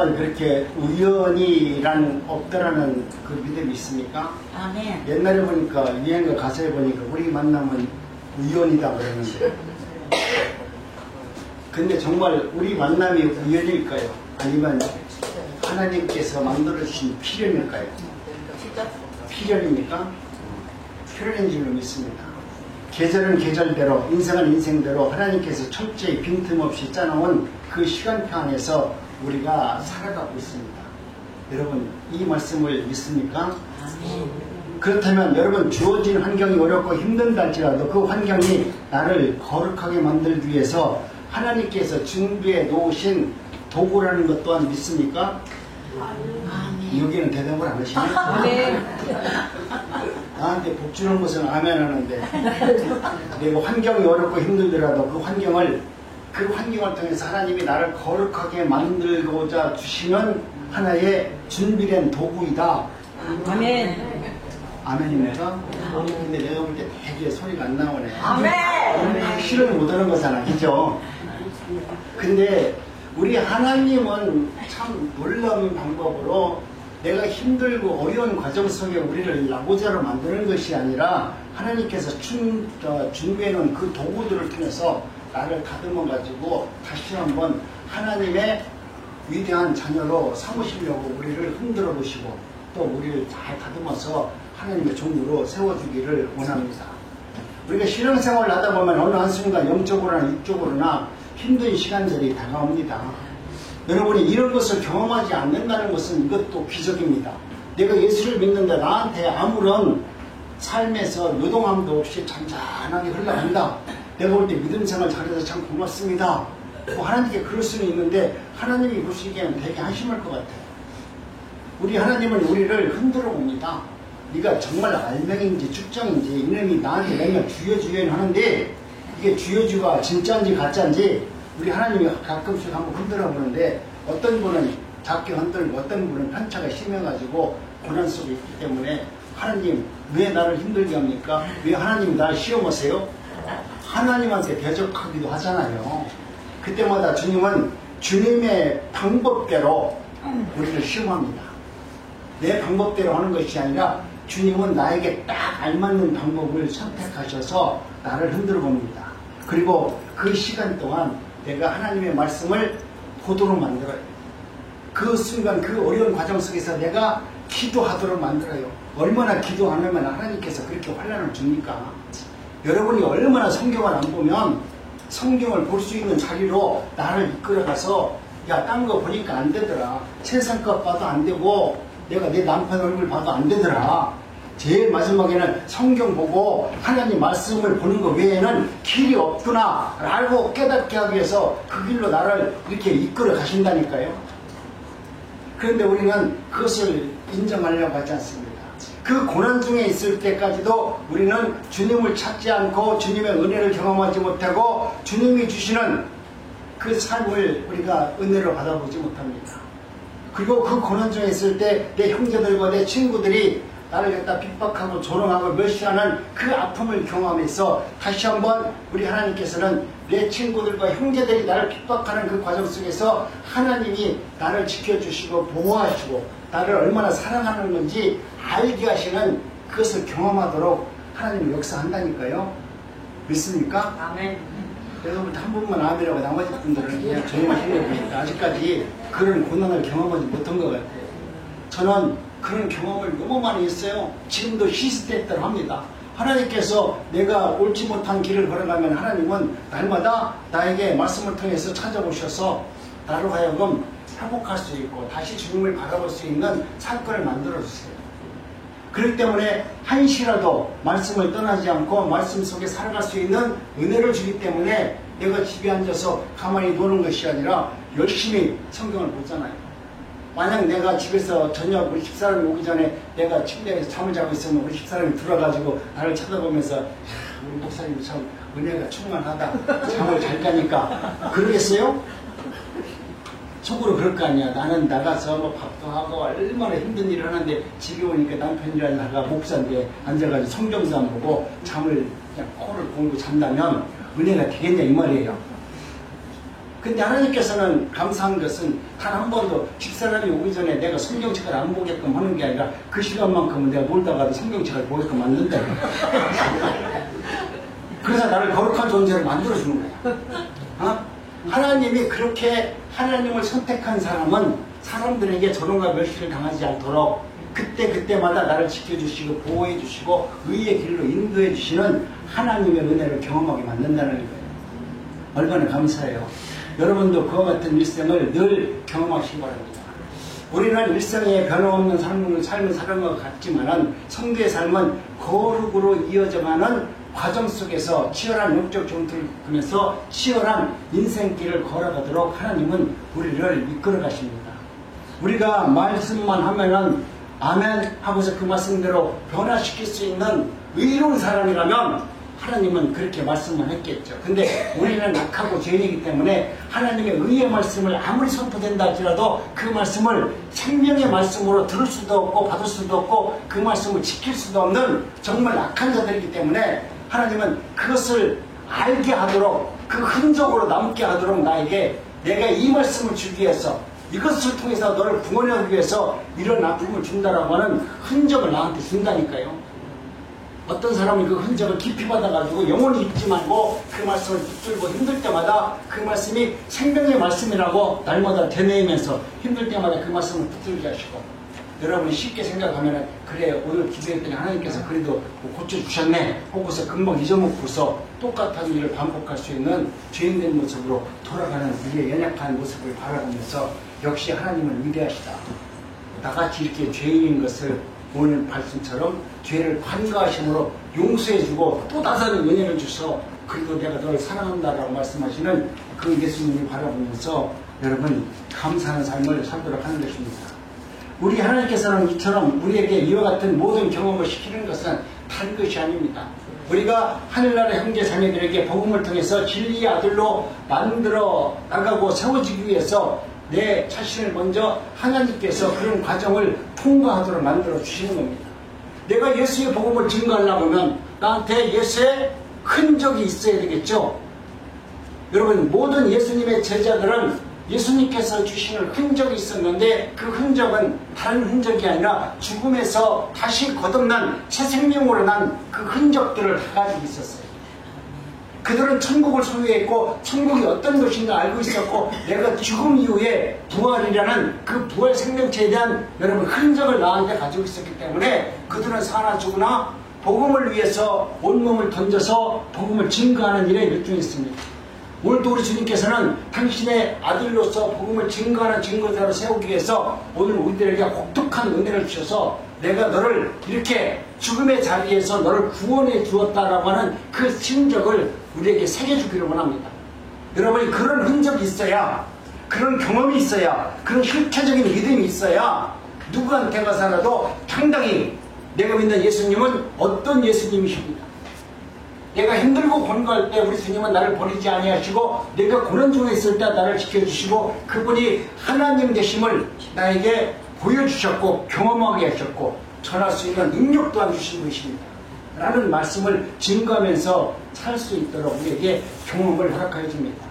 정말 그렇게 우연이란 없더라는 그 믿음이 있습니까? 아멘. 옛날에 보니까 유행가 가사에 보니까 우리 만남은 우연이다 그러는데, 근데 정말 우리 만남이 우연일까요? 아니면 하나님께서 만들어주신 필연일까요? 필연입니까? 필연인 줄로 믿습니다. 계절은 계절대로, 인생은 인생대로 하나님께서 철저히 빈틈없이 짜놓은 그 시간표 안에서 우리가 살아가고 있습니다. 여러분, 이 말씀을 믿습니까? 그렇다면 여러분, 주어진 환경이 어렵고 힘든다 할지라도 그 환경이 나를 거룩하게 만들기 위해서 하나님께서 준비해 놓으신 도구라는 것 또한 믿습니까? 여기는 대답을 안 하시네. 나한테 복 주는 것은 아멘 하는데, 내가 환경이 어렵고 힘들더라도 그 환경을 통해서 하나님이 나를 거룩하게 만들고자 주시는 하나의 준비된 도구이다. 아멘. 아멘입니까? 근데 내가 볼 때 되게 소리가 안 나오네. 아멘. 실을 못하는 거잖아, 그죠? 근데 우리 하나님은 참 놀라운 방법으로 내가 힘들고 어려운 과정 속에 우리를 나고자로 만드는 것이 아니라 하나님께서 준비해놓은 그 도구들을 통해서 나를 다듬어 가지고 다시 한번 하나님의 위대한 자녀로 삼으시려고 우리를 흔들어 보시고 또 우리를 잘 다듬어서 하나님의 종으로 세워주기를 원합니다. 우리가 신앙생활을 하다 보면 어느 한순간 영적으로나 육적으로나 힘든 시간들이 다가옵니다. 여러분이 이런 것을 경험하지 않는다는 것은 이것도 기적입니다. 내가 예수를 믿는데 나한테 아무런 삶에서 요동함도 없이 잔잔하게 흘러간다. 내가 볼 때 믿음 생활 잘해서 참 고맙습니다. 뭐 하나님께 그럴 수는 있는데 하나님이 보시기에는 되게 한심할 것 같아요. 우리 하나님은 우리를 흔들어 봅니다. 네가 정말 알맹인지 축정인지 이놈이 나한테 맨날 주여 하는데 이게 주여주가 진짜인지 가짜인지 우리 하나님이 가끔씩 한번 흔들어 보는데 어떤 분은 작게 흔들고 어떤 분은 편차가 심해가지고 고난 속에 있기 때문에 하나님 왜 나를 힘들게 합니까? 왜 하나님이 나를 시험하세요? 하나님한테 대적하기도 하잖아요. 그때마다 주님은 주님의 방법대로 우리를 시험합니다. 내 방법대로 하는 것이 아니라 주님은 나에게 딱 알맞는 방법을 선택하셔서 나를 흔들어 봅니다. 그리고 그 시간 동안 내가 하나님의 말씀을 보도록 만들어요. 그 순간 그 어려운 과정 속에서 내가 기도하도록 만들어요. 얼마나 기도하면 하나님께서 그렇게 환난을 줍니까? 여러분이 얼마나 성경을 안 보면 성경을 볼 수 있는 자리로 나를 이끌어가서 야, 딴 거 보니까 안 되더라. 세상 것 봐도 안 되고 내가 내 남편 얼굴 봐도 안 되더라. 제일 마지막에는 성경 보고 하나님 말씀을 보는 것 외에는 길이 없구나 알고 깨닫게 하기 위해서 그 길로 나를 이렇게 이끌어 가신다니까요. 그런데 우리는 그것을 인정하려고 하지 않습니다. 그 고난 중에 있을 때까지도 우리는 주님을 찾지 않고 주님의 은혜를 경험하지 못하고 주님이 주시는 그 삶을 우리가 은혜로 받아보지 못합니다. 그리고 그 고난 중에 있을 때 내 형제들과 내 친구들이 나를 갖다 핍박하고 조롱하고 멸시하는 그 아픔을 경험해서 다시 한번 우리 하나님께서는 내 친구들과 형제들이 나를 핍박하는 그 과정 속에서 하나님이 나를 지켜주시고 보호하시고 나를 얼마나 사랑하는 건지 알게 하시는 그것을 경험하도록 하나님이 역사한다니까요. 믿습니까? 아멘. 여러분 한 분만 아멘하고 나머지 분들은 그냥 조용히 해보니까 아직까지 그런 고난을 경험하지 못한 것 같아요. 저는 그런 경험을 너무 많이 했어요. 지금도 시스템대로 합니다. 하나님께서 내가 옳지 못한 길을 걸어가면 하나님은 날마다 나에게 말씀을 통해서 찾아오셔서 나로 하여금 회복할 수 있고 다시 주님을 바라볼 수 있는 사건을 만들어주세요. 그렇기 때문에 한시라도 말씀을 떠나지 않고 말씀 속에 살아갈 수 있는 은혜를 주기 때문에 내가 집에 앉아서 가만히 노는 것이 아니라 열심히 성경을 보잖아요. 만약 내가 집에서 저녁 우리 집사람이 오기 전에 내가 침대에서 잠을 자고 있으면 우리 집사람이 들어가지고 나를 쳐다보면서 우리 목사님 참 은혜가 충만하다. 잠을 잘 자니까 그러겠어요? 속으로 그럴 거 아니야. 나는 나가서 뭐 밥도 하고 얼마나 힘든 일을 하는데 집에 오니까 남편이랑 나가 목사인데 앉아가지고 성경도 안 보고 잠을 그냥 코를 공고 잔다면 은혜가 되겠냐 이 말이에요. 근데 하나님께서는 감사한 것은 단 한 번도 집사람이 오기 전에 내가 성경책을 안 보게끔 하는 게 아니라 그 시간만큼은 내가 놀다가도 성경책을 보게끔 만든다. 그래서 나를 거룩한 존재로 만들어주는 거야. 어? 하나님이 그렇게 하나님을 선택한 사람은 사람들에게 조롱과 멸시를 당하지 않도록 그때마다 나를 지켜주시고 보호해주시고 의의 길로 인도해주시는 하나님의 은혜를 경험하게 만든다는 거예요. 얼마나 감사해요. 여러분도 그와 같은 일생을 늘 경험하시기 바랍니다. 우리는 일생에 변함없는 삶을 사는 것 같지만은 성도의 삶은 거룩으로 이어져가는 과정 속에서 치열한 영적 전투를 통해서 치열한 인생길을 걸어가도록 하나님은 우리를 이끌어 가십니다. 우리가 말씀만 하면은 아멘 하고서 그 말씀대로 변화시킬 수 있는 의로운 사람이라면 하나님은 그렇게 말씀만 했겠죠. 근데 우리는 악하고 죄인이기 때문에 하나님의 의의 말씀을 아무리 선포된다 할지라도 그 말씀을 생명의 말씀으로 들을 수도 없고 받을 수도 없고 그 말씀을 지킬 수도 없는 정말 악한 자들이기 때문에 하나님은 그것을 알게 하도록 그 흔적으로 남게 하도록 나에게 내가 이 말씀을 주기 위해서 이것을 통해서 너를 구원하기 위해서 이런 아픔을 준다라고 하는 흔적을 나한테 준다니까요. 어떤 사람은 그 흔적을 깊이 받아가지고 영원히 잊지 말고 그 말씀을 붙들고 힘들 때마다 그 말씀이 생명의 말씀이라고 날마다 되뇌이면서 힘들 때마다 그 말씀을 붙들게 하시고 여러분이 쉽게 생각하면 그래 오늘 기도했더니 하나님께서 그래도 고쳐주셨네 하고서 금방 잊어먹고서 똑같은 일을 반복할 수 있는 죄인된 모습으로 돌아가는 우리의 연약한 모습을 바라보면서 역시 하나님은 위대하시다. 나같이 이렇게 죄인인 것을 오늘 말씀처럼 죄를 관가하심으로 용서해주고 또 다른 은혜를 주셔 그리고 내가 너를 사랑한다라고 말씀하시는 그 예수님을 바라보면서 여러분 감사하는 삶을 살도록 하는 것입니다. 우리 하나님께서는 이처럼 우리에게 이와 같은 모든 경험을 시키는 것은 다른 것이 아닙니다. 우리가 하늘나라 형제 자매들에게 복음을 통해서 진리의 아들로 만들어 나가고 세워지기 위해서 내 자신을 먼저 하나님께서 그런 과정을 통과하도록 만들어 주시는 겁니다. 내가 예수의 복음을 증거하려고 하면 나한테 예수의 흔적이 있어야 되겠죠. 여러분 모든 예수님의 제자들은 예수님께서 주시는 흔적이 있었는데 그 흔적은 다른 흔적이 아니라 죽음에서 다시 거듭난 새 생명으로 난 그 흔적들을 다 가지고 있었어요. 그들은 천국을 소유했고 천국이 어떤 것인가 알고 있었고 내가 죽음 이후에 부활이라는 그 부활 생명체에 대한 여러분 흔적을 나한테 가지고 있었기 때문에 그들은 사나 죽으나 복음을 위해서 온몸을 던져서 복음을 증거하는 일에 열중했습니다. 오늘도 우리 주님께서는 당신의 아들로서 복음을 증거하는 증거자로 세우기 위해서 오늘 우리들에게 혹독한 은혜를 주셔서 내가 너를 이렇게 죽음의 자리에서 너를 구원해 주었다라고 하는 그 심적을 우리에게 새겨주기를 원합니다. 여러분이 그런 흔적이 있어야 그런 경험이 있어야 그런 실체적인 믿음이 있어야 누구한테 가서라도 당당히 내가 믿는 예수님은 어떤 예수님이십니다. 내가 힘들고 권고할 때 우리 주님은 나를 버리지 아니하시고 내가 고난 중에 있을 때 나를 지켜주시고 그분이 하나님 되심을 나에게 보여주셨고 경험하게 하셨고 전할 수 있는 능력 또한 주신 분이십니다. 라는 말씀을 증거하면서 살 수 있도록 우리에게 경험을 허락하여 줍니다.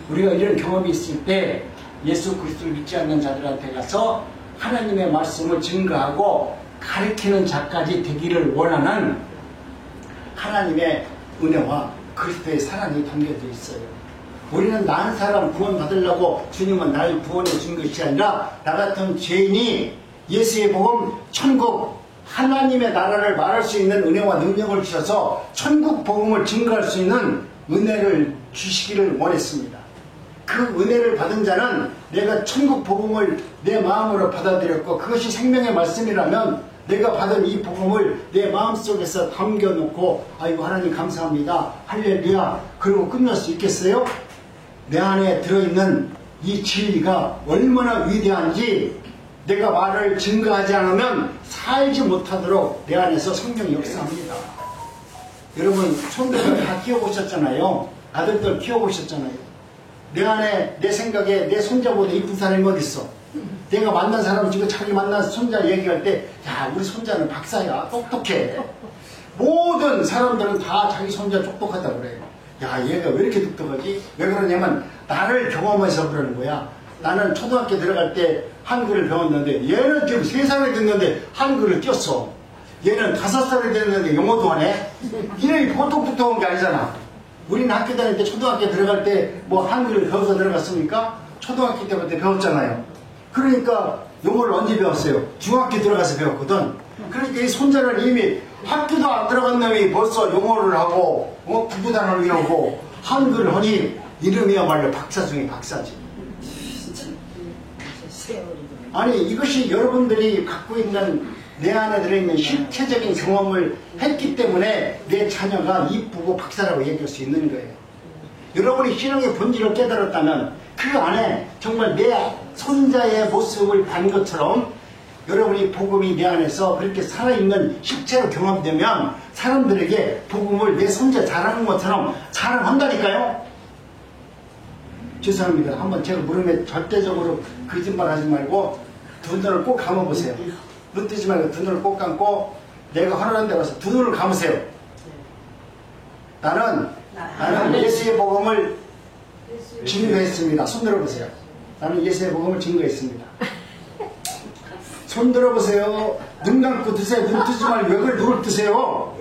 우리가 이런 경험이 있을 때 예수 그리스도를 믿지 않는 자들한테 가서 하나님의 말씀을 증거하고 가르치는 자까지 되기를 원하는 하나님의 은혜와 그리스도의 사랑이 담겨져 있어요. 우리는 나 한 사람 구원 받으려고 주님은 나를 구원해 준 것이 아니라 나 같은 죄인이 예수의 복음, 천국, 하나님의 나라를 말할 수 있는 은혜와 능력을 주셔서 천국 복음을 증거할 수 있는 은혜를 주시기를 원했습니다. 그 은혜를 받은 자는 내가 천국 복음을 내 마음으로 받아들였고 그것이 생명의 말씀이라면 내가 받은 이 복음을 내 마음속에서 담겨놓고 아이고 하나님 감사합니다. 할렐루야. 그리고 끝날 수 있겠어요? 내 안에 들어있는 이 진리가 얼마나 위대한지 내가 말을 증거하지 않으면 살지 못하도록 내 안에서 성령이 역사합니다. 여러분 손들을 다 키워보셨잖아요. 아들들 키워보셨잖아요. 내 안에 내 생각에 내 손자보다 이쁜 사람이 어디 있어? 내가 만난 사람 지금 자기 만난 손자 얘기할 때 야 우리 손자는 박사야 똑똑해. 모든 사람들은 다 자기 손자 똑똑하다고 그래요. 야 얘가 왜 이렇게 똑똑하지? 왜 그러냐면 나를 경험해서 그러는 거야. 나는 초등학교 들어갈 때 한글을 배웠는데 얘는 지금 3살이 됐는데 한글을 띄었어. 얘는 5살이 됐는데 영어도 하네. 이놈이 보통한 게 아니잖아. 우리는 학교 다닐 때 초등학교 들어갈 때 뭐 한글을 배워서 들어갔습니까? 초등학교 때부터 배웠잖아요. 그러니까 영어를 언제 배웠어요? 중학교 들어가서 배웠거든. 그러니까 이 손자는 이미 학교도 안 들어간 놈이 벌써 영어를 하고 구구단을 외우고 한글을 하니 이름이야말로 박사 중에 박사지. 아니 이것이 여러분들이 갖고 있는 내 안에 들어있는 실체적인 경험을 했기 때문에 내 자녀가 이쁘고 박사라고 얘기할 수 있는 거예요. 여러분이 신앙의 본질을 깨달았다면 그 안에 정말 내 손자의 모습을 본 것처럼 여러분이 복음이 내 안에서 그렇게 살아있는 실체로 경험되면 사람들에게 복음을 내 손자 자랑하는 것처럼 자랑한다니까요. 죄송합니다. 한번 제가 물으면 절대적으로 거짓말 하지 말고 두 눈을 꼭 감아보세요. 눈 뜨지 말고 두 눈을 꼭 감고 내가 허락한 데 가서 두 눈을 감으세요. 나는 예수의 복음을 증거했습니다. 손 들어보세요. 나는 예수의 복음을 증거했습니다. 손 들어보세요. 눈 감고 드세요. 눈 뜨지 말고 왜 그래 눈을 뜨세요.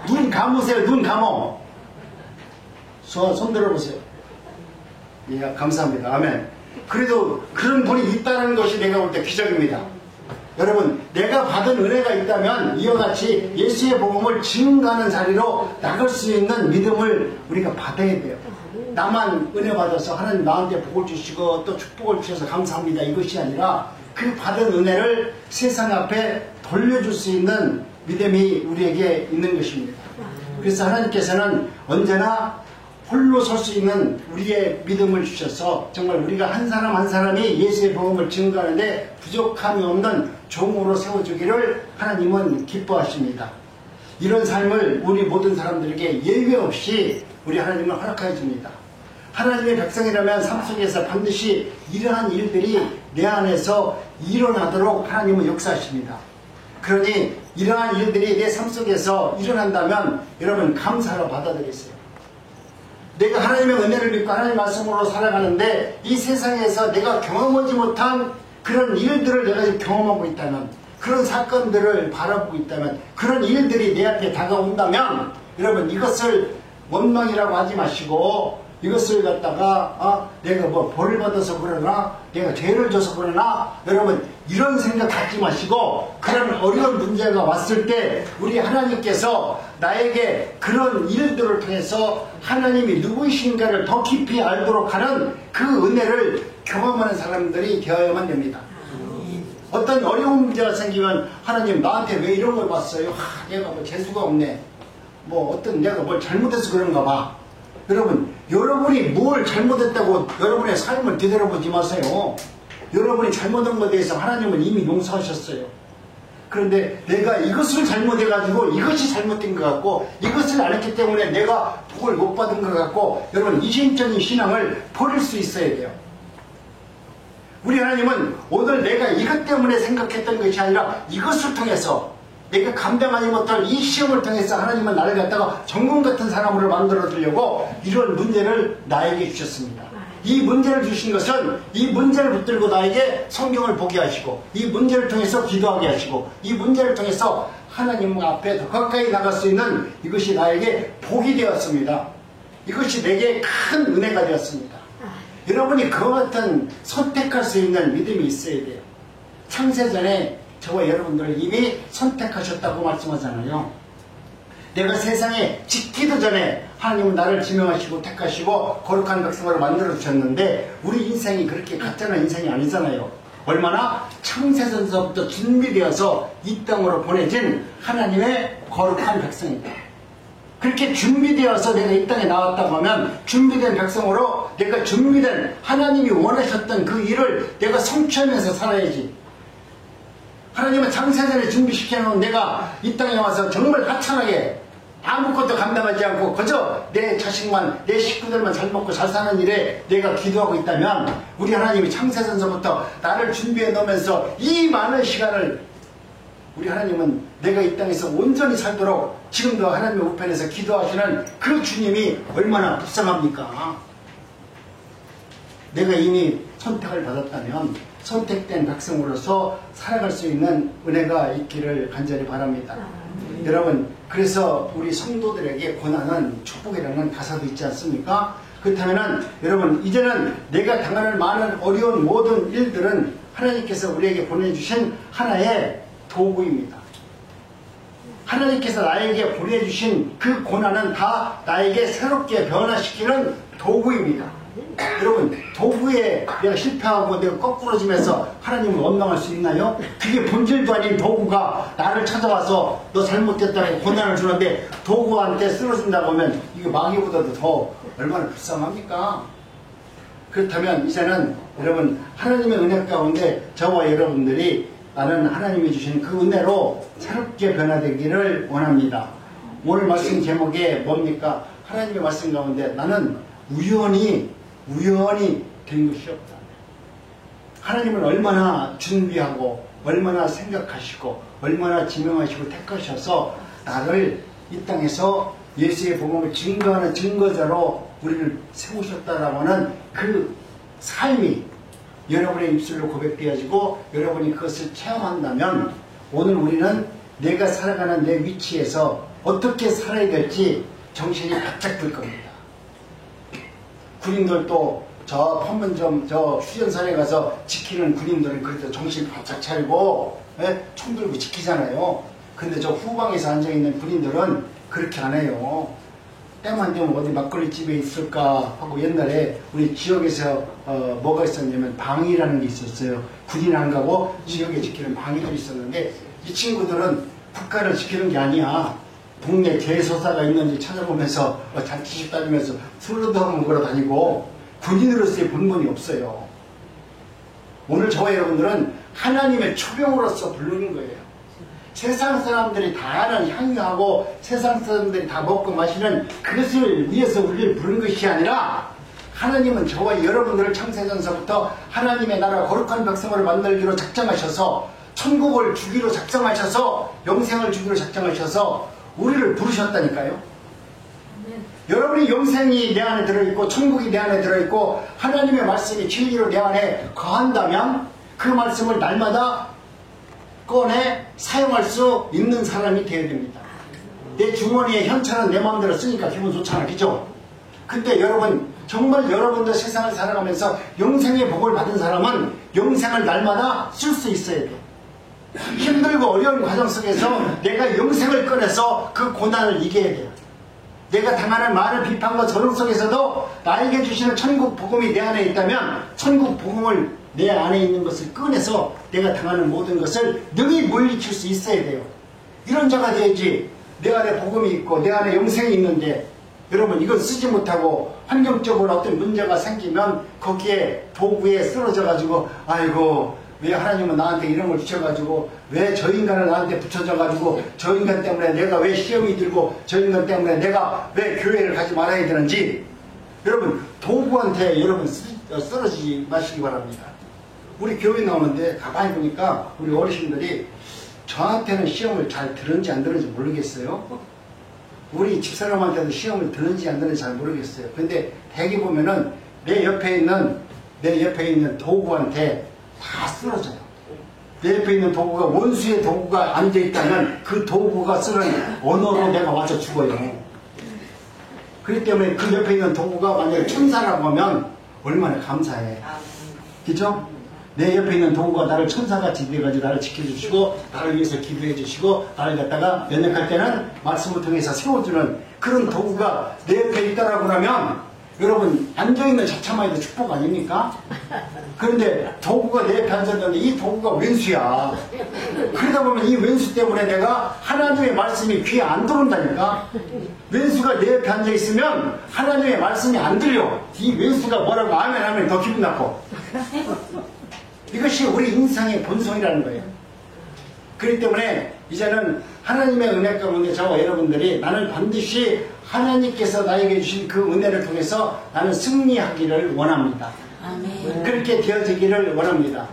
눈 감으세요. 눈 감어. 손 들어보세요. 예, 감사합니다. 아멘. 그래도 그런 분이 있다는 것이 내가 볼 때 기적입니다. 여러분, 내가 받은 은혜가 있다면 이와 같이 예수의 복음을 증거하는 자리로 나갈 수 있는 믿음을 우리가 받아야 돼요. 나만 은혜 받아서 하나님 나한테 복을 주시고 또 축복을 주셔서 감사합니다. 이것이 아니라 그 받은 은혜를 세상 앞에 돌려줄 수 있는 믿음이 우리에게 있는 것입니다. 그래서 하나님께서는 언제나 홀로 설 수 있는 우리의 믿음을 주셔서 정말 우리가 한 사람 한 사람이 예수의 복음을 증거하는데 부족함이 없는 종으로 세워주기를 하나님은 기뻐하십니다. 이런 삶을 우리 모든 사람들에게 예외 없이 우리 하나님은 허락해 줍니다. 하나님의 백성이라면 삶 속에서 반드시 이러한 일들이 내 안에서 일어나도록 하나님은 역사하십니다. 그러니 이러한 일들이 내 삶 속에서 일어난다면 여러분 감사로 받아들이세요. 내가 하나님의 은혜를 믿고 하나님의 말씀으로 살아가는데 이 세상에서 내가 경험하지 못한 그런 일들을 내가 지금 경험하고 있다면, 그런 사건들을 바라보고 있다면, 그런 일들이 내 앞에 다가온다면 여러분 이것을 원망이라고 하지 마시고 이것을 갖다가 내가 뭐 벌을 받아서 그러나 내가 죄를 져서 그러나 여러분 이런 생각 갖지 마시고 그런 어려운 문제가 왔을 때 우리 하나님께서 나에게 그런 일들을 통해서 하나님이 누구이신가를 더 깊이 알도록 하는 그 은혜를 경험하는 사람들이 되어야만 됩니다. 어떤 어려운 문제가 생기면 하나님 나한테 왜 이런 걸 봤어요? 내가 뭐 재수가 없네. 뭐 어떤 내가 뭘 잘못해서 그런가 봐. 여러분, 여러분이 뭘 잘못했다고 여러분의 삶을 되돌아보지 마세요. 여러분이 잘못한 것에 대해서 하나님은 이미 용서하셨어요. 그런데 내가 이것을 잘못해가지고 이것이 잘못된 것 같고 이것을 안 했기 때문에 내가 복을 못 받은 것 같고 여러분 이심적인 신앙을 버릴 수 있어야 돼요. 우리 하나님은 오늘 내가 이것 때문에 생각했던 것이 아니라 이것을 통해서 내가 감당하지 못할 이 시험을 통해서 하나님은 나를 갖다가 정금 같은 사람으로 만들어 주려고 이런 문제를 나에게 주셨습니다. 이 문제를 주신 것은 이 문제를 붙들고 나에게 성경을 보게 하시고 이 문제를 통해서 기도하게 하시고 이 문제를 통해서 하나님 앞에 더 가까이 나갈 수 있는 이것이 나에게 복이 되었습니다. 이것이 내게 큰 은혜가 되었습니다. 여러분이 그와 같은 선택할 수 있는 믿음이 있어야 돼요. 창세전에 저와 여러분들을 이미 선택하셨다고 말씀하잖아요. 내가 세상에 짓기도 전에 하나님은 나를 지명하시고 택하시고 거룩한 백성으로 만들어 주셨는데 우리 인생이 그렇게 가짜는 인생이 아니잖아요. 얼마나 창세전서부터 준비되어서 이 땅으로 보내진 하나님의 거룩한 백성이다. 그렇게 준비되어서 내가 이 땅에 나왔다고 하면 준비된 백성으로 내가 준비된 하나님이 원하셨던 그 일을 내가 성취하면서 살아야지. 하나님은 창세전에 준비시켜놓은 내가 이 땅에 와서 정말 하찮하게 아무것도 감당하지 않고 그저 내 자식만 내 식구들만 잘 먹고 잘 사는 일에 내가 기도하고 있다면 우리 하나님이 창세전서부터 나를 준비해 놓으면서 이 많은 시간을 우리 하나님은 내가 이 땅에서 온전히 살도록 지금도 하나님의 우편에서 기도하시는 그 주님이 얼마나 불쌍합니까? 내가 이미 선택을 받았다면 선택된 백성으로서 살아갈 수 있는 은혜가 있기를 간절히 바랍니다. 여러분, 그래서 우리 성도들에게 고난은 축복이라는 가사도 있지 않습니까? 그렇다면 여러분, 이제는 내가 당하는 많은 어려운 모든 일들은 하나님께서 우리에게 보내주신 하나의 도구입니다. 하나님께서 나에게 보내주신 그 고난은 다 나에게 새롭게 변화시키는 도구입니다. 여러분, 도구에 내가 실패하고 내가 거꾸러지면서 하나님을 원망할 수 있나요? 그게 본질도 아닌 도구가 나를 찾아와서 너 잘못됐다고 고난을 주는데 도구한테 쓰러진다고 하면 이거 마귀보다도 더 얼마나 불쌍합니까? 그렇다면 이제는 여러분, 하나님의 은혜 가운데 저와 여러분들이 나는 하나님이 주신 그 은혜로 새롭게 변화되기를 원합니다. 오늘 말씀 제목이 뭡니까? 하나님의 말씀 가운데 나는 우연히 된 것이 없다. 하나님은 얼마나 준비하고 얼마나 생각하시고 얼마나 지명하시고 택하셔서 나를 이 땅에서 예수의 복음을 증거하는 증거자로 우리를 세우셨다라고 하는 그 삶이 여러분의 입술로 고백되어지고 여러분이 그것을 체험한다면 오늘 우리는 내가 살아가는 내 위치에서 어떻게 살아야 될지 정신이 바짝 들 겁니다. 군인들도 저 판문점 저 휴전선에 가서 지키는 군인들은 그래도 정신 바짝 차리고 총 들고 지키잖아요. 근데 저 후방에서 앉아있는 군인들은 그렇게 안 해요. 때만 되면 어디 막걸리 집에 있을까 하고 옛날에 우리 지역에서 뭐가 있었냐면 방위라는 게 있었어요. 군인 안 가고 지역에 지키는 방위들이 있었는데 이 친구들은 국가를 지키는 게 아니야. 동네 개소사가 있는지 찾아보면서 잔치식 다니면서 술도 먹으러 다니고 군인으로서의 본분이 없어요. 오늘 저와 여러분들은 하나님의 초병으로서 부르는 거예요. 세상 사람들이 다 아는 향유하고 세상 사람들이 다 먹고 마시는 그것을 위해서 우리를 부른 것이 아니라 하나님은 저와 여러분들을 창세전서부터 하나님의 나라 거룩한 백성을 만들기로 작정하셔서 천국을 주기로 작정하셔서 영생을 주기로 작정하셔서 우리를 부르셨다니까요. 여러분이 영생이 내 안에 들어있고 천국이 내 안에 들어있고 하나님의 말씀이 진리로 내 안에 거한다면 그 말씀을 날마다 꺼내 사용할 수 있는 사람이 되어야 됩니다. 내 주머니에 현찰은 내 마음대로 쓰니까 기분 좋잖아, 그죠? 근데 여러분, 정말 여러분들 세상을 살아가면서 영생의 복을 받은 사람은 영생을 날마다 쓸 수 있어야 돼요. 힘들고 어려운 과정 속에서 내가 영생을 꺼내서 그 고난을 이겨야 돼요. 내가 당하는 많은 비판과 저롱 속에서도 나에게 주시는 천국 복음이 내 안에 있다면 천국 복음을 내 안에 있는 것을 꺼내서 내가 당하는 모든 것을 능히 물리칠 수 있어야 돼요. 이런 자가 돼야지. 내 안에 복음이 있고 내 안에 영생이 있는데 여러분 이건 쓰지 못하고 환경적으로 어떤 문제가 생기면 거기에 도구에 쓰러져 가지고 아이고 왜 하나님은 나한테 이런 걸 주셔가지고 왜 저 인간을 나한테 붙여줘가지고 저 인간 때문에 내가 왜 시험이 들고 저 인간 때문에 내가 왜 교회를 가지 말아야 되는지 여러분 도구한테 여러분 쓰러지지 마시기 바랍니다. 우리 교회 나오는데 가만히 보니까 우리 어르신들이 저한테는 시험을 잘 들은지 안 들은지 모르겠어요. 우리 집사람한테도 시험을 들은지 안 들은지 잘 모르겠어요. 근데 대개 보면은 내 옆에 있는 도구한테 다 쓰러져요. 내 옆에 있는 도구가 원수의 도구가 앉아있다면 그 도구가 쓰는 언어로 내가 맞아 죽어요. 그렇기 때문에 그 옆에 있는 도구가 만약에 천사라고 하면 얼마나 감사해. 그죠? 내 옆에 있는 도구가 나를 천사같이 돼가지고 나를 지켜주시고 나를 위해서 기도해 주시고 나를 갖다가 연약할 때는 말씀을 통해서 세워주는 그런 도구가 내 옆에 있다라고 하면 여러분 앉아있는 자체만 해도 축복 아닙니까? 그런데 도구가 내 옆에 앉았는데 이 도구가 왼수야. 그러다 보면 이 왼수 때문에 내가 하나님의 말씀이 귀에 안 들어온다니까. 왼수가 내 옆에 앉아있으면 하나님의 말씀이 안 들려. 이 왼수가 뭐라고 아멘 하면 더 기분 나빠. 이것이 우리 인생의 본성이라는 거예요. 그렇기 때문에 이제는 하나님의 은혜 가운데 저와 여러분들이 나는 반드시 하나님께서 나에게 주신 그 은혜를 통해서 나는 승리하기를 원합니다. 아멘. 그렇게 되어지기를 원합니다.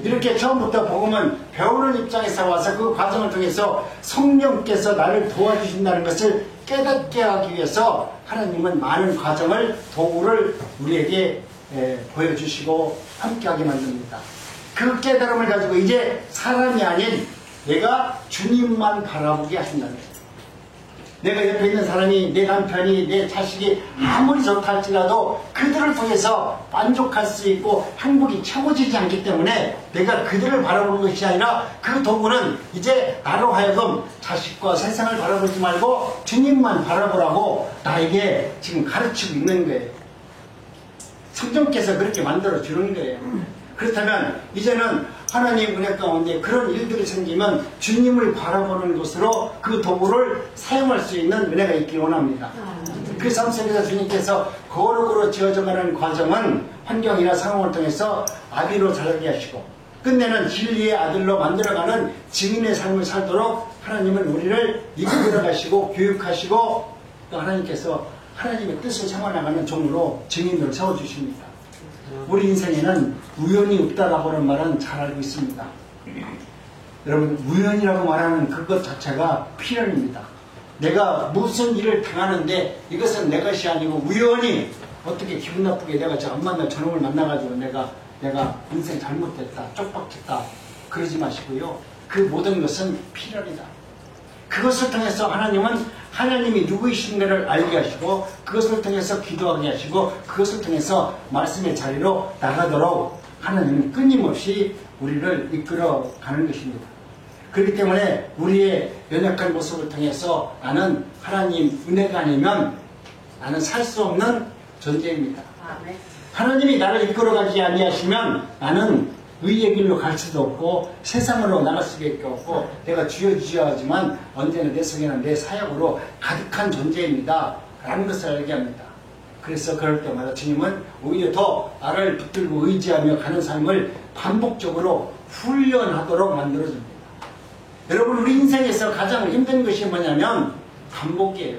이렇게 처음부터 복음은 배우는 입장에서 와서 그 과정을 통해서 성령께서 나를 도와주신다는 것을 깨닫게 하기 위해서 하나님은 많은 과정을 도구를 우리에게 보여주시고 함께하게 만듭니다. 그 깨달음을 가지고 이제 사람이 아닌 내가 주님만 바라보게 하신다는 거예요. 내가 옆에 있는 사람이, 내 남편이, 내 자식이 아무리 좋다 할지라도 그들을 통해서 만족할 수 있고 행복이 채워지지 않기 때문에 내가 그들을 바라보는 것이 아니라 그 도구는 이제 나로 하여금 자식과 세상을 바라보지 말고 주님만 바라보라고 나에게 지금 가르치고 있는 거예요. 성령께서 그렇게 만들어 주는 거예요. 그렇다면 이제는 하나님 은혜 가운데 그런 일들이 생기면 주님을 바라보는 것으로 그 도구를 사용할 수 있는 은혜가 있길 원합니다. 그 삶 속에서 주님께서 거룩으로 지어져가는 과정은 환경이나 상황을 통해서 아비로 자라게 하시고 끝내는 진리의 아들로 만들어가는 증인의 삶을 살도록 하나님은 우리를 이끌어 가시고 교육하시고 또 하나님께서 하나님의 뜻을 생활나가는 종으로 증인으로 세워주십니다. 우리 인생에는 우연이 없다라고 하는 말은 잘 알고 있습니다. 여러분, 우연이라고 말하는 그것 자체가 필연입니다. 내가 무슨 일을 당하는데 이것은 내 것이 아니고 우연히 어떻게 기분 나쁘게 내가 안 만날 저놈을 만나가지고 내가 인생 잘못됐다, 쪽박했다 그러지 마시고요. 그 모든 것은 필연이다. 그것을 통해서 하나님은 하나님이 누구이신가를 알게 하시고 그것을 통해서 기도하게 하시고 그것을 통해서 말씀의 자리로 나가도록 하나님은 끊임없이 우리를 이끌어 가는 것입니다. 그렇기 때문에 우리의 연약한 모습을 통해서 나는 하나님 은혜가 아니면 나는 살 수 없는 존재입니다. 하나님이 나를 이끌어가지 아니하시면 나는 의의 길로 갈 수도 없고 세상으로 나갈 수밖에 없고 내가 주여 하지만 언제나 내 속에는 내 사역으로 가득한 존재입니다 라는 것을 알게 합니다. 그래서 그럴 때마다 주님은 오히려 더 나를 붙들고 의지하며 가는 삶을 반복적으로 훈련하도록 만들어줍니다. 여러분, 우리 인생에서 가장 힘든 것이 뭐냐면 반복이에요.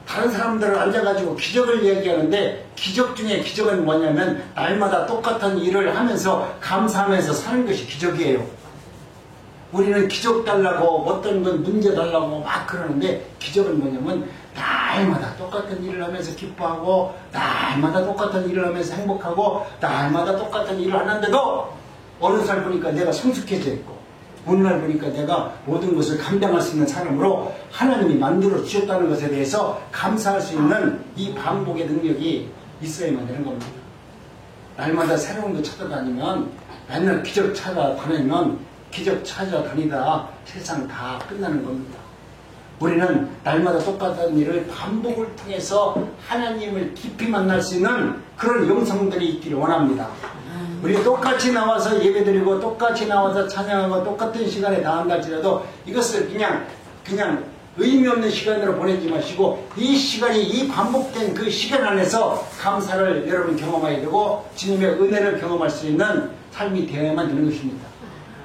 다른 사람들을 앉아가지고 기적을 얘기하는데 기적 중에 기적은 뭐냐면 날마다 똑같은 일을 하면서 감사하면서 사는 것이 기적이에요. 우리는 기적 달라고 어떤 건 문제 달라고 막 그러는데 기적은 뭐냐면 날마다 똑같은 일을 하면서 기뻐하고 날마다 똑같은 일을 하면서 행복하고 날마다 똑같은 일을 하는데도 어느 날 보니까 내가 성숙해져 있고 어느 날 보니까 내가 모든 것을 감당할 수 있는 사람으로 하나님이 만들어 주셨다는 것에 대해서 감사할 수 있는 이 반복의 능력이 있어야만 되는 겁니다. 날마다 새로운 거 찾아다니면 맨날 기적 찾아다니면 기적 찾아다니다 세상 다 끝나는 겁니다. 우리는 날마다 똑같은 일을 반복을 통해서 하나님을 깊이 만날 수 있는 그런 영성들이 있기를 원합니다. 우리 똑같이 나와서 예배드리고 똑같이 나와서 찬양하고 똑같은 시간에 나온다 할지라도 이것을 그냥 의미 없는 시간으로 보내지 마시고 이 시간이 이 반복된 그 시간 안에서 감사를 여러분 경험해야 되고 주님의 은혜를 경험할 수 있는 삶이 되어야만 되는 것입니다.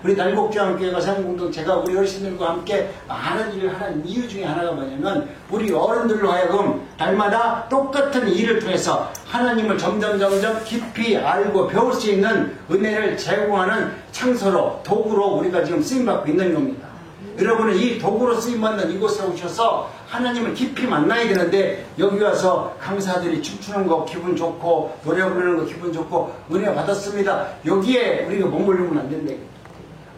우리 날곡중앙교회가 사용공동체가 우리 어르신들과 함께 많은 일을 하는 이유 중에 하나가 뭐냐면 우리 어른들로 하여금 날마다 똑같은 일을 통해서 하나님을 점점 깊이 알고 배울 수 있는 은혜를 제공하는 창소로 도구로 우리가 지금 쓰임받고 있는 겁니다. 여러분은 이 도구로 쓰임받는 이곳에 오셔서 하나님을 깊이 만나야 되는데 여기 와서 강사들이 춤추는 거 기분 좋고 노래 부르는 거 기분 좋고 은혜 받았습니다. 여기에 우리가 머무르면 안 된다.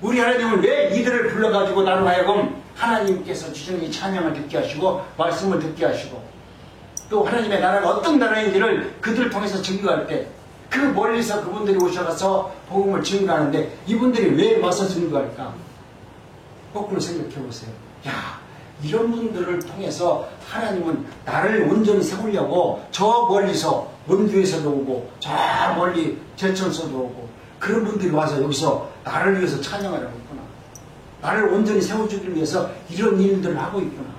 우리 하나님은 왜 이들을 불러가지고 나로 하여금 하나님께서 주정이 찬양을 듣게 하시고 말씀을 듣게 하시고 또 하나님의 나라가 어떤 나라인지를 그들을 통해서 증거할 때 그 멀리서 그분들이 오셔서 복음을 증거하는데 이분들이 왜 와서 증거할까? 거꾸로 생각해 보세요. 야, 이런 분들을 통해서 하나님은 나를 온전히 세우려고 저 멀리서 원주에서도 오고 저 멀리 제천서도 오고 그런 분들이 와서 여기서 나를 위해서 찬양을 하고 있구나. 나를 온전히 세워주기 위해서 이런 일들을 하고 있구나.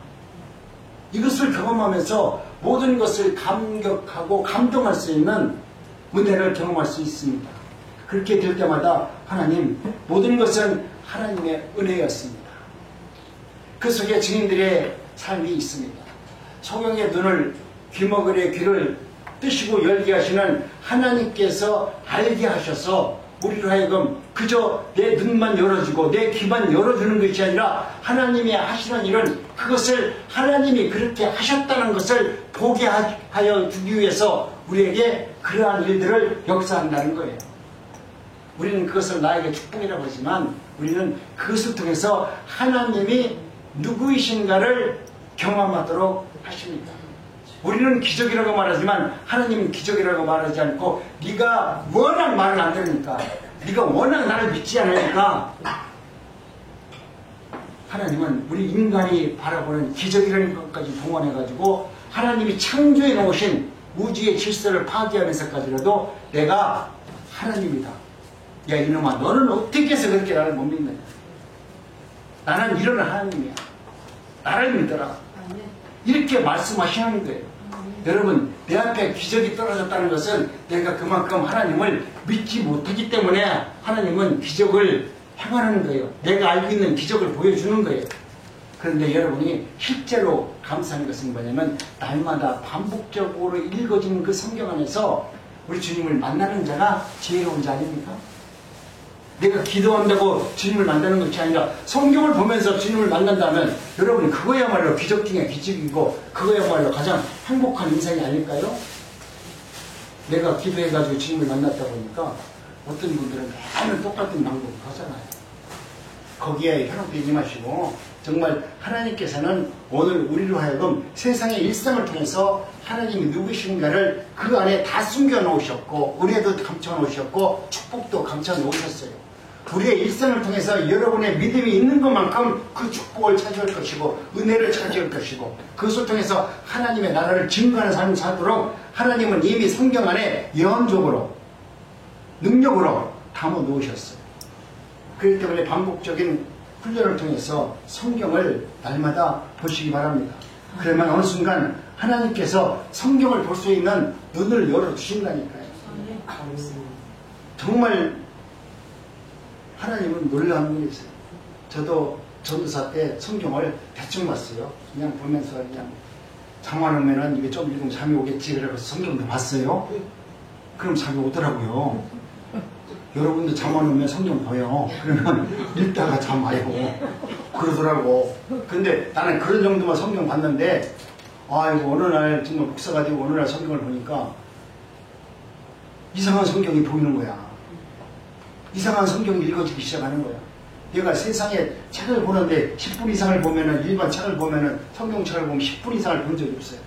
이것을 경험하면서 모든 것을 감격하고 감동할 수 있는 은혜를 경험할 수 있습니다. 그렇게 될 때마다 하나님, 모든 것은 하나님의 은혜였습니다. 그 속에 증인들의 삶이 있습니다. 소경의 눈을, 귀머거리의 귀를 뜨시고 열게 하시는 하나님께서 알게 하셔서 우리로 하여금 그저 내 눈만 열어주고 내 귀만 열어주는 것이 아니라 하나님이 하시는 일은 그것을 하나님이 그렇게 하셨다는 것을 보게 하여 주기 위해서 우리에게 그러한 일들을 역사한다는 거예요. 우리는 그것을 나에게 축복이라고 하지만 우리는 그것을 통해서 하나님이 누구이신가를 경험하도록 하십니다. 우리는 기적이라고 말하지만 하나님은 기적이라고 말하지 않고 네가 워낙 말을 안 들으니까 네가 워낙 나를 믿지 않으니까 하나님은 우리 인간이 바라보는 기적이라는 것까지 동원해가지고 하나님이 창조해 놓으신 우주의 질서를 파괴하면서까지라도 내가 하나님이다. 야 이놈아 너는 어떻게 해서 그렇게 나를 못 믿느냐. 나는 이런 하나님이야. 나를 믿어라. 이렇게 말씀하시는 거예요. 여러분 내 앞에 기적이 떨어졌다는 것은 내가 그만큼 하나님을 믿지 못하기 때문에 하나님은 기적을 행하는 거예요. 내가 알고 있는 기적을 보여주는 거예요. 그런데 여러분이 실제로 감사한 것은 뭐냐면 날마다 반복적으로 읽어지는 그 성경 안에서 우리 주님을 만나는 자가 지혜로운 자 아닙니까? 내가 기도한다고 주님을 만나는 것이 아니라 성경을 보면서 주님을 만난다면 여러분 그거야말로 기적 중에 기적이고 그거야말로 가장 행복한 인생이 아닐까요? 내가 기도해가지고 주님을 만났다 보니까 어떤 분들은 매일 똑같은 방법을 하잖아요. 거기에 현혹되지 마시고 정말 하나님께서는 오늘 우리로 하여금 세상의 일상을 통해서 하나님이 누구신가를 그 안에 다 숨겨 놓으셨고 은혜도 감춰 놓으셨고 축복도 감춰 놓으셨어요. 우리의 일상을 통해서 여러분의 믿음이 있는 것만큼 그 축복을 차지할 것이고 은혜를 차지할 것이고 그것을 통해서 하나님의 나라를 증거하는 삶을 살도록 하나님은 이미 성경 안에 예언적으로 능력으로 담아 놓으셨어요. 그렇기 때문에 반복적인 훈련을 통해서 성경을 날마다 보시기 바랍니다. 그러면 어느 순간 하나님께서 성경을 볼 수 있는 눈을 열어주신다니까요. 정말 하나님은 놀라운 분이세요. 저도 전도사 때 성경을 대충 봤어요. 그냥 보면서 그냥 잠안 오면은 이게 좀 읽으면 잠이 오겠지 그래서 성경도 봤어요. 그럼 잠이 오더라고요. 여러분도 잠 안 오면 성경 봐요. 그러면 읽다가 잠 와요. 그러더라고. 근데 나는 그런 정도만 성경 봤는데 아이고 어느 날 정말 목사가 되고 어느 날 성경을 보니까 이상한 성경이 보이는 거야. 이상한 성경이 읽어지기 시작하는 거야. 내가 세상에 책을 보는데 10분 이상을 보면은 일반 책을 보면은 성경책을 보면 10분 이상을 본 적이 없어요.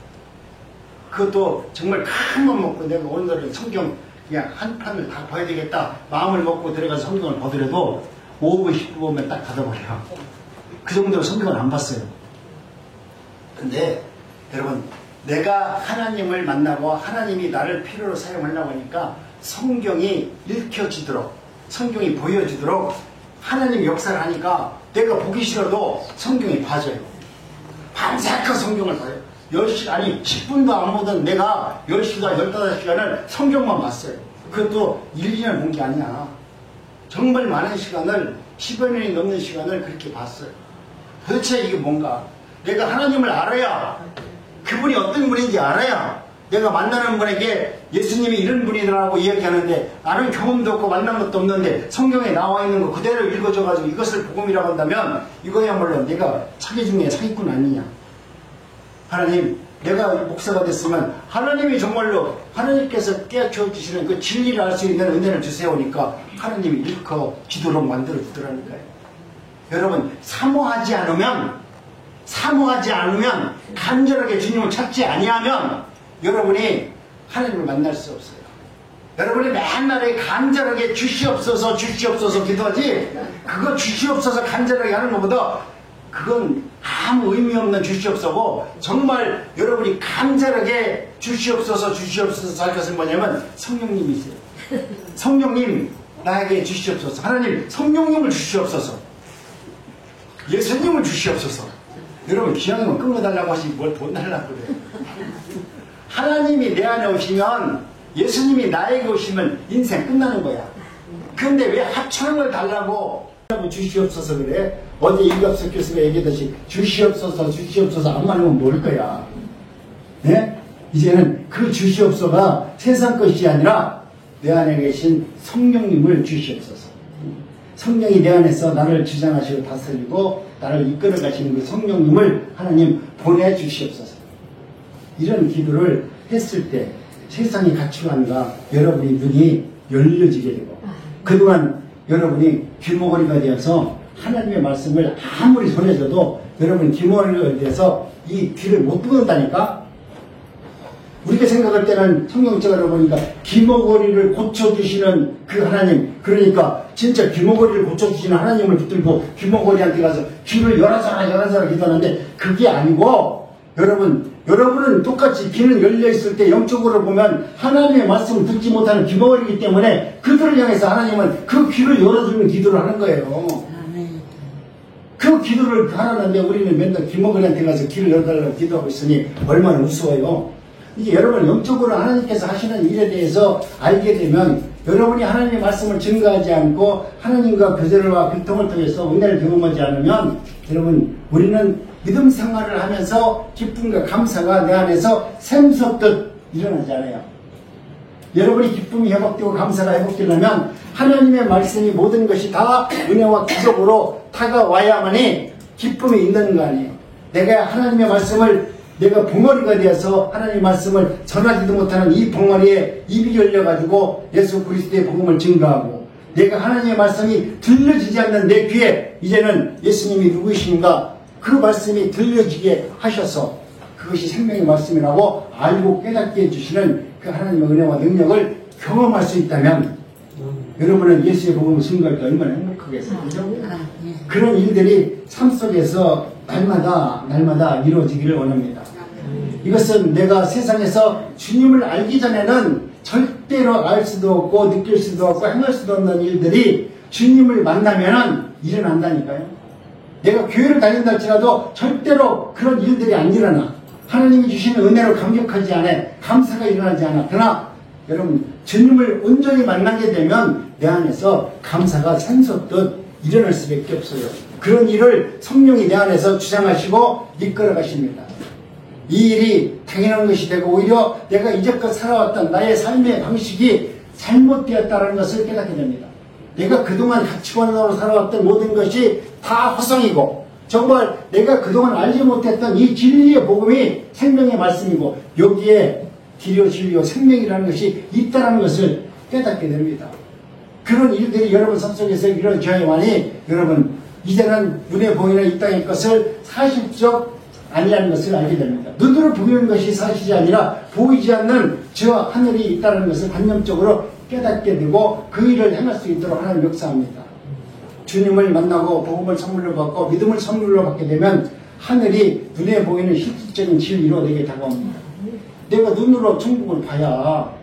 그것도 정말 큰 맘 먹고 내가 오늘은 성경 그냥 한 판을 다 봐야 되겠다 마음을 먹고 들어가서 성경을 보더라도 5분 10분 보면 딱 닫아버려. 그 정도로 성경을 안 봤어요. 근데 여러분 내가 하나님을 만나고 하나님이 나를 필요로 사용하려고 하니까 성경이 읽혀지도록 성경이 보여지도록 하나님 역사를 하니까 내가 보기 싫어도 성경이 봐져요. 밤새껏 성경을 봐요. 10분도 안 보던 내가 10시간, 15시간을 성경만 봤어요. 그것도 1, 2년 본 게 아니야. 정말 많은 시간을 10여 년이 넘는 시간을 그렇게 봤어요. 도대체 이게 뭔가 내가 하나님을 알아야 그분이 어떤 분인지 알아야 내가 만나는 분에게 예수님이 이런 분이더라고 이야기하는데 나는 경험도 없고 만난 것도 없는데 성경에 나와 있는 거 그대로 읽어줘가지고 이것을 복음이라고 한다면 이거야말로 내가 사기 중에 사기꾼 아니냐. 하나님 내가 목사가 됐으면 하나님이 정말로 하나님께서 깨우쳐 주시는 그 진리를 알 수 있는 은혜를 주세요니까 하나님이 일컬어 지도록 만들어 주더라니까요. 여러분 사모하지 않으면 간절하게 주님을 찾지 아니하면 여러분이 하나님을 만날 수 없어요. 여러분이 맨날에 간절하게 주시옵소서 기도하지 그거 주시옵소서 간절하게 하는 것보다 그건 아무 의미 없는 주시옵소고 정말 여러분이 간절하게 주시옵소서 할 것은 뭐냐면 성령님이세요. 성령님 나에게 주시옵소서. 하나님 성령님을 주시옵소서. 예수님을 주시옵소서. 여러분 기왕이면 끊어달라고 하시지 뭘 돈 달라고 그래요. 하나님이 내 안에 오시면 예수님이 나에게 오시면 인생 끝나는 거야. 그런데 왜 합쳐는 걸 달라고 주시옵소서 그래? 어제 이갑석 교수가 얘기했듯이 주시옵소서 안 말하면 모를 거야. 네? 이제는 그 주시옵소서가 세상 것이 아니라 내 안에 계신 성령님을 주시옵소서. 성령이 내 안에서 나를 주장하시고 다스리고 나를 이끌어 가시는 그 성령님을 하나님 보내주시옵소서. 이런 기도를 했을 때 세상의 가치관과 여러분의 눈이 열려지게 되고, 그동안 여러분이 귀머거리가 되어서 하나님의 말씀을 아무리 전해줘도 여러분 귀머거리가 되어서 이 귀를 못 듣는다니까. 우리가 생각할 때는 성경책을 보니까 귀머거리를 고쳐주시는 그 하나님, 그러니까 진짜 귀머거리를 고쳐주시는 하나님을 붙들고 귀머거리한테 가서 귀를 열어줘라 기도하는데, 그게 아니고 여러분은 똑같이 귀는 열려있을 때 영적으로 보면 하나님의 말씀을 듣지 못하는 귀머거리이기 때문에 그들을 향해서 하나님은 그 귀를 열어주는 기도를 하는 거예요. 그 기도를 하라는데 우리는 맨날 귀머거리한테 가서 귀를 열어달라고 기도하고 있으니 얼마나 우스워요. 이게 여러분 영적으로 하나님께서 하시는 일에 대해서 알게 되면 여러분이 하나님의 말씀을 증거하지 않고 하나님과 교제와 교통을 통해서 은혜를 경험하지 않으면 여러분 우리는 믿음 생활을 하면서 기쁨과 감사가 내 안에서 샘솟듯 일어나지 않아요. 여러분이 기쁨이 회복되고 감사가 회복되려면 하나님의 말씀이 모든 것이 다 은혜와 기적으로 다가와야만이 기쁨이 있는 거 아니에요. 내가 하나님의 말씀을 내가 봉어리가 되어서 하나님의 말씀을 전하지도 못하는 이 봉어리에 입이 열려가지고 예수 그리스도의 복음을 증거하고, 내가 하나님의 말씀이 들려지지 않는 내 귀에 이제는 예수님이 누구이신가 그 말씀이 들려지게 하셔서 그것이 생명의 말씀이라고 알고 깨닫게 해주시는 그 하나님의 은혜와 능력을 경험할 수 있다면 여러분은 예수의 복음을 증거할 때 얼마나 행복하겠어요. 그죠? 그런 일들이 삶 속에서 날마다 이루어지기를 원합니다. 이것은 내가 세상에서 주님을 알기 전에는 절대로 알 수도 없고 느낄 수도 없고 행할 수도 없는 일들이 주님을 만나면은 일어난다니까요. 내가 교회를 다닌다 할지라도 절대로 그런 일들이 안 일어나. 하나님이 주시는 은혜로 감격하지 않아. 감사가 일어나지 않아. 그러나 여러분 주님을 온전히 만나게 되면 내 안에서 감사가 샘솟듯 일어날 수밖에 없어요. 그런 일을 성령이 내 안에서 주장하시고 이끌어 가십니다. 이 일이 당연한 것이 되고 오히려 내가 이제껏 살아왔던 나의 삶의 방식이 잘못되었다는 것을 깨닫게 됩니다. 내가 그동안 가치관으로 살아왔던 모든 것이 다 허상이고 정말 내가 그동안 알지 못했던 이 진리의 복음이 생명의 말씀이고 여기에 길이요 진리요 생명이라는 것이 있다는 것을 깨닫게 됩니다. 그런 일들이 여러분 삶 속에서 이루어져야만이 여러분 이제는 눈에 보이는 이 땅의 것을 사실적 아니라는 것을 알게 됩니다. 눈으로 보이는 것이 사실이 아니라 보이지 않는 저 하늘이 있다는 것을 관념적으로 깨닫게 되고 그 일을 행할 수 있도록 하나님 역사합니다. 주님을 만나고 복음을 선물로 받고 믿음을 선물로 받게 되면 하늘이 눈에 보이는 실질적인 진리로 내게 다가옵니다. 내가 눈으로 천국을 봐야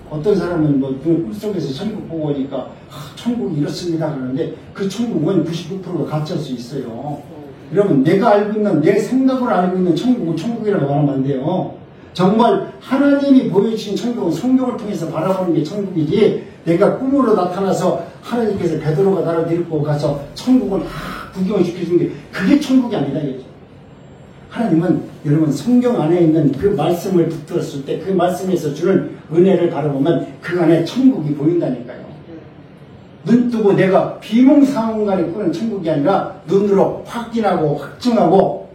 어떤 사람은 뭐 꿈속에서 천국 보고 오니까 천국이 이렇습니다 그러는데 그 천국은 99%가 가짜일 수 있어요. 여러분 내가 알고 있는 내 생각으로 알고 있는 천국은 천국이라고 말하면 안 돼요. 정말 하나님이 보여주신 천국은 성경을 통해서 바라보는 게 천국이지 내가 꿈으로 나타나서 하나님께서 베드로가 나를 데리고 가서 천국을 구경을 시켜준 게 그게 천국이 아니다 이거죠. 하나님은 여러분 성경 안에 있는 그 말씀을 붙들었을 때 그 말씀에서 주는 은혜를 바라보면 그 안에 천국이 보인다니까요. 눈 뜨고 내가 비몽사몽간에 꾸는 천국이 아니라 눈으로 확인하고 확증하고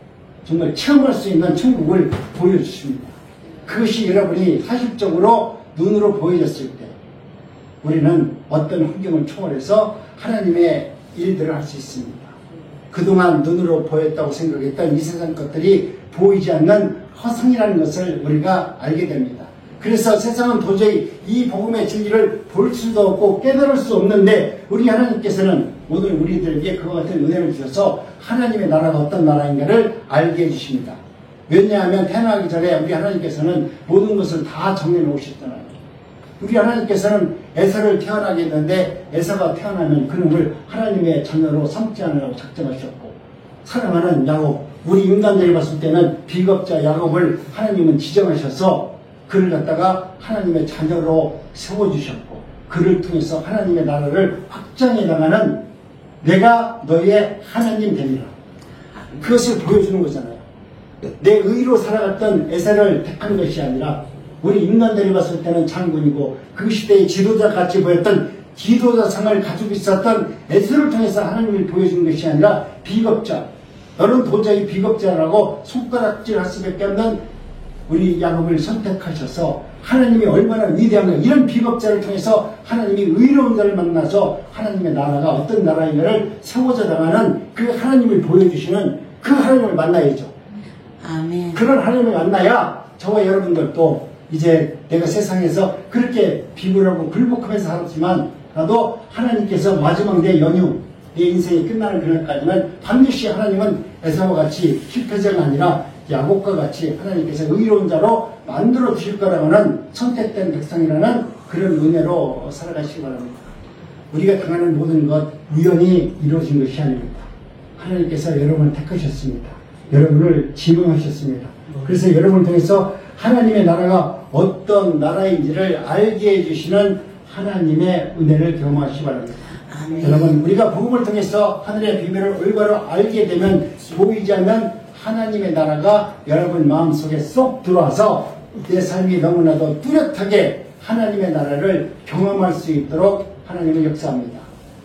정말 체험할 수 있는 천국을 보여주십니다. 그것이 여러분이 사실적으로 눈으로 보여졌을 때 우리는 어떤 환경을 초월해서 하나님의 일들을 할 수 있습니다. 그동안 눈으로 보였다고 생각했던 이 세상 것들이 보이지 않는 허상이라는 것을 우리가 알게 됩니다. 그래서 세상은 도저히 이 복음의 진리를 볼 수도 없고 깨달을 수 없는데 우리 하나님께서는 오늘 우리들에게 그와 같은 은혜를 주셔서 하나님의 나라가 어떤 나라인가를 알게 해주십니다. 왜냐하면 태어나기 전에 우리 하나님께서는 모든 것을 다 정해놓으셨잖아요. 우리 하나님께서는 에서를 태어나게 했는데 에서가 태어나면 그놈을 하나님의 자녀로 삼지 않으라고 작정하셨고 사랑하는 야곱, 우리 인간들이 봤을 때는 비겁자 야곱을 하나님은 지정하셔서 그를 갖다가 하나님의 자녀로 세워주셨고 그를 통해서 하나님의 나라를 확장해 나가는 내가 너의 하나님 되리라. 그것을 보여주는 거잖아요. 내 의로 살아갔던 에서를 택한 것이 아니라 우리 인간들이 봤을 때는 장군이고 그 시대의 지도자 같이 보였던 지도자상을 가지고 있었던 에스를 통해서 하나님이 보여준 것이 아니라 비겁자, 너는 도저히 비겁자라고 손가락질 할 수밖에 없는 우리 야곱을 선택하셔서 하나님이 얼마나 위대한가, 이런 비겁자를 통해서 하나님이 의로운 자를 만나서 하나님의 나라가 어떤 나라인가를 세워져 나가는 그 하나님을 보여주시는 그 하나님을 만나야죠. 아멘. 그런 하나님을 만나야 저와 여러분들도 이제 내가 세상에서 그렇게 비굴하고 굴복하면서 살았지만 나도 하나님께서 마지막 내 연휴, 내 인생이 끝나는 그날까지는 반드시 하나님은 에사와 같이 실패자가 아니라 야곱과 같이 하나님께서 의로운 자로 만들어 주실 거라는 선택된 백성이라는 그런 은혜로 살아가시기 바랍니다. 우리가 당하는 모든 것 우연히 이루어진 것이 아닙니다. 하나님께서 여러분을 택하셨습니다. 여러분을 지명하셨습니다. 그래서 여러분을 통해서 하나님의 나라가 어떤 나라인지를 알게 해주시는 하나님의 은혜를 경험하시기 바랍니다. 여러분, 우리가 복음을 통해서 하늘의 비밀을 올바로 알게 되면 보이지 않는 하나님의 나라가 여러분 마음속에 쏙 들어와서 내 삶이 너무나도 뚜렷하게 하나님의 나라를 경험할 수 있도록 하나님은 역사합니다.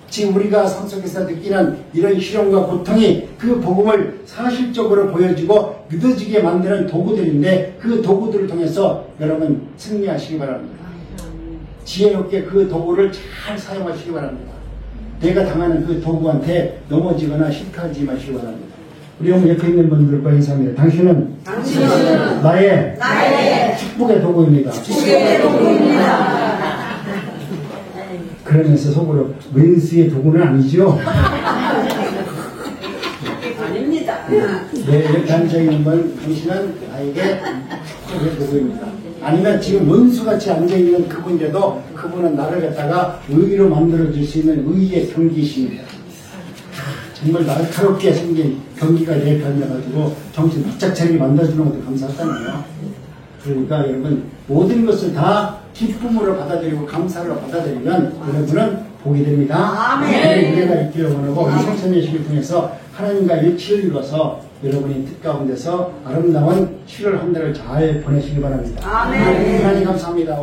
지금 우리가 삶 속에서 느끼는 이런 시련과 고통이 그 복음을 사실적으로 보여주고 믿어지게 만드는 도구들인데 그 도구들을 통해서 여러분 승리하시기 바랍니다. 지혜롭게 그 도구를 잘 사용하시기 바랍니다. 내가 당하는 그 도구한테 넘어지거나 실패하지 마시기 바랍니다. 우리 오늘 옆에 있는 분들과 인사합니다. 당신은 나의 축복의 도구입니다. 그러면서 속으로 웬수의 도구는 아니죠? 아닙니다. 네, 이렇게 앉아있는 분, 당신은 나에게 축복의 도구입니다. 아니면 지금 원수같이 앉아있는 그분인데도 그분은 나를 갖다가 의로 만들어줄 수 있는 의의 경기이십니다. 정말 날카롭게 생긴 경기가 이렇게 앉아가지고 정신 바짝 차리게 만들어주는 것도 감사하잖아요. 그러니까 여러분 모든 것을 다 기쁨으로 받아들이고 감사로 받아들이면 여러분은 복이 됩니다. 아멘. 은혜가 있기를 원하고 이 성찬 예식을 통해서 하나님과 일치를 이뤄서 여러분이 뜻 가운데서 아름다운 7월 한 달을 잘 보내시기 바랍니다. 아멘. 하나님 감사합니다.